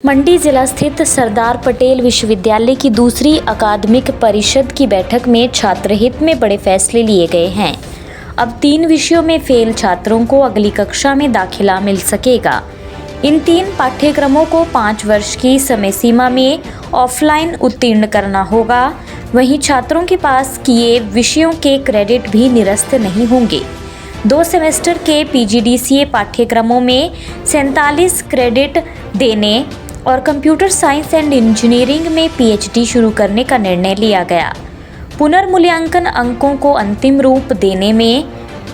मंडी जिला स्थित सरदार पटेल विश्वविद्यालय की दूसरी अकादमिक परिषद की बैठक में छात्र हित में बड़े फैसले लिए गए हैं। अब 3 विषयों में फेल छात्रों को अगली कक्षा में दाखिला मिल सकेगा। इन 3 पाठ्यक्रमों को 5 वर्ष की समय सीमा में ऑफलाइन उत्तीर्ण करना होगा। वहीं छात्रों के पास किए विषयों के क्रेडिट भी निरस्त नहीं होंगे। 2 सेमेस्टर के PGDCA पाठ्यक्रमों में 47 क्रेडिट देने और कंप्यूटर साइंस एंड इंजीनियरिंग में PhD शुरू करने का निर्णय लिया गया। पुनर्मूल्यांकन अंकों को अंतिम रूप देने में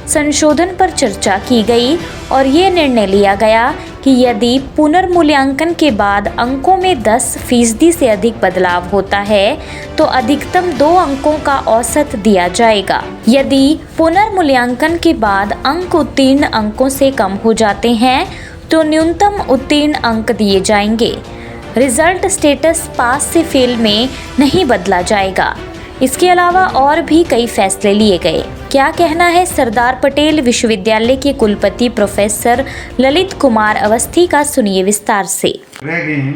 संशोधन पर चर्चा की गई और ये निर्णय लिया गया कि यदि पुनर्मूल्यांकन के बाद अंकों में 10% से अधिक बदलाव होता है तो अधिकतम 2 अंकों का औसत दिया जाएगा। यदि पुनर्मूल्यांकन के बाद अंक उत्तीर्ण अंकों से कम हो जाते हैं तो न्यूनतम उत्तीर्ण अंक दिए जाएंगे। रिजल्ट स्टेटस पास से फेल में नहीं बदला जाएगा। इसके अलावा और भी कई फैसले लिए गए। क्या कहना है सरदार पटेल विश्वविद्यालय के कुलपति प्रोफेसर ललित कुमार अवस्थी का, सुनिए विस्तार से। रह गए हैं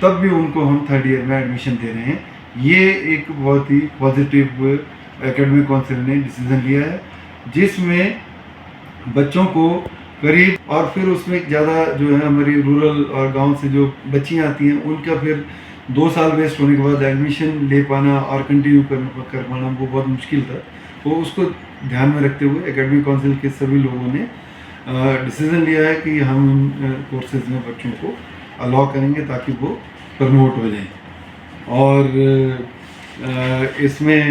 तब भी उनको हम 3rd ईयर में एडमिशन दे रहे हैं। ये एक बहुत ही पॉजिटिव एकेडमिक काउंसिल ने डिसीजन लिया है, जिसमें बच्चों को करीब और फिर उसमें ज़्यादा जो है हमारी रूरल और गांव से जो बच्चियां आती हैं उनका फिर 2 साल वेस्ट होने के बाद एडमिशन ले पाना और कंटिन्यू कर पाना वो बहुत मुश्किल था। तो उसको ध्यान में रखते हुए एकेडमिक काउंसिल के सभी लोगों ने डिसीजन लिया है कि हम इन कोर्सेज में बच्चों को अलाउ करेंगे ताकि वो प्रमोट हो जाएं। और इसमें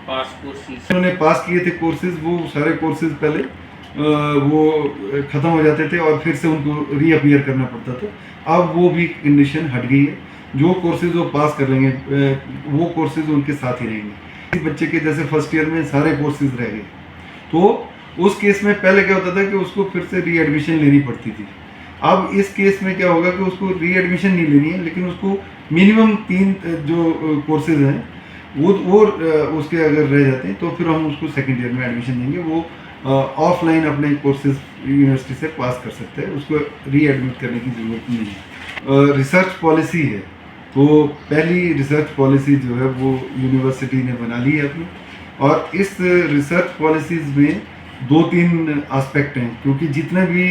उन्होंने पास किए थे कोर्सेज, वो सारे कोर्सेज पहले वो ख़त्म हो जाते थे और फिर से उनको रीअपीयर करना पड़ता था। अब वो भी कंडीशन हट गई है। जो कोर्सेज वो पास कर लेंगे वो कोर्सेज उनके साथ ही रहेंगे। बच्चे के जैसे फर्स्ट ईयर में सारे कोर्सेज रह गए तो उस केस में पहले क्या होता था कि उसको फिर से रीएडमिशन लेनी पड़ती थी। अब इस केस में क्या होगा कि उसको रीएडमिशन नहीं लेनी है, लेकिन उसको मिनिमम 3 जो कोर्सेज हैं वो उसके अगर रह जाते हैं तो फिर हम उसको 2nd ईयर में एडमिशन देंगे। वो ऑफलाइन अपने कोर्सेज यूनिवर्सिटी से पास कर सकते हैं, उसको रीएडमिट करने की ज़रूरत नहीं है। रिसर्च पॉलिसी है तो पहली रिसर्च पॉलिसी जो है वो यूनिवर्सिटी ने बना ली है अपनी, और इस रिसर्च पॉलिसीज़ में 2-3 एस्पेक्ट हैं, क्योंकि जितने भी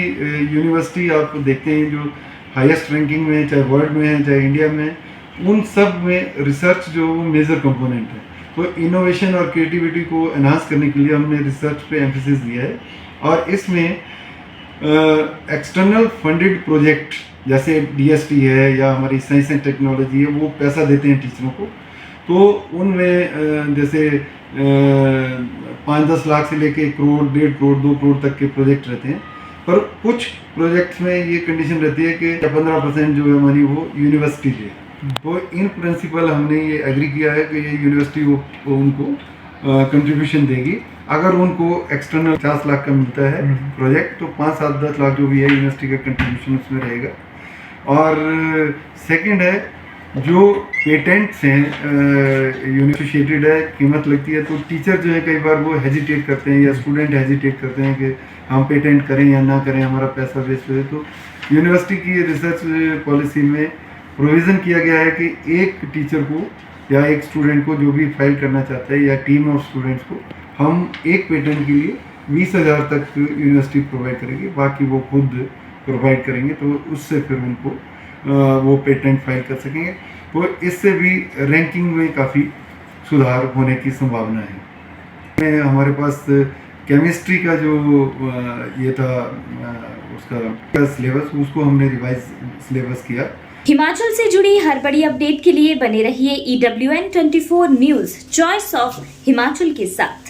यूनिवर्सिटी आप देखते हैं जो हाईएस्ट रैंकिंग में, चाहे वर्ल्ड में है चाहे इंडिया में, उन सब में रिसर्च जो वो मेजर कंपोनेंट है। तो इनोवेशन और क्रिएटिविटी को एनहांस करने के लिए हमने रिसर्च पे एम्फेसिस दिया है। और इसमें एक्सटर्नल फंडेड प्रोजेक्ट जैसे DST है या हमारी साइंस एंड टेक्नोलॉजी है, वो पैसा देते हैं टीचरों को। तो उनमें जैसे 5-10 लाख से लेके 1 करोड़, 1.5 करोड़, 2 करोड़ तक के प्रोजेक्ट रहते हैं। पर कुछ प्रोजेक्ट्स में ये कंडीशन रहती है कि 15% जो है मनी वो यूनिवर्सिटी दे। तो इन प्रिंसिपल हमने ये एग्री किया है कि ये यूनिवर्सिटी वो उनको कंट्रीब्यूशन देगी। अगर उनको एक्सटर्नल 50 लाख का मिलता है प्रोजेक्ट तो 5-7-10 लाख जो भी है यूनिवर्सिटी का कंट्रीब्यूशन उसमें रहेगा। और सेकंड है जो पेटेंट्स हैं यूनिवर्सिटेड है, कीमत लगती है, तो टीचर जो है कई बार वो हेजिटेट करते हैं या स्टूडेंट हेजिटेट करते हैं कि हम पेटेंट करें या ना करें, हमारा पैसा वेस्ट हो। तो यूनिवर्सिटी की रिसर्च पॉलिसी में प्रोविज़न किया गया है कि एक टीचर को या एक स्टूडेंट को जो भी फाइल करना चाहता है या टीम ऑफ स्टूडेंट्स को हम एक पेटेंट के लिए 20,000 तक यूनिवर्सिटी प्रोवाइड करेगी, बाकी वो खुद प्रोवाइड करेंगे। तो उससे फिर उनको वो पेटेंट फाइल कर सकेंगे। तो इससे भी रैंकिंग में काफ़ी सुधार होने की संभावना है। हमारे पास केमिस्ट्री का जो ये था उसका सिलेबस, उसको हमने रिवाइज सिलेबस किया। हिमाचल से जुड़ी हर बड़ी अपडेट के लिए बने रहिए EWN24 news, choice of Himachal के साथ।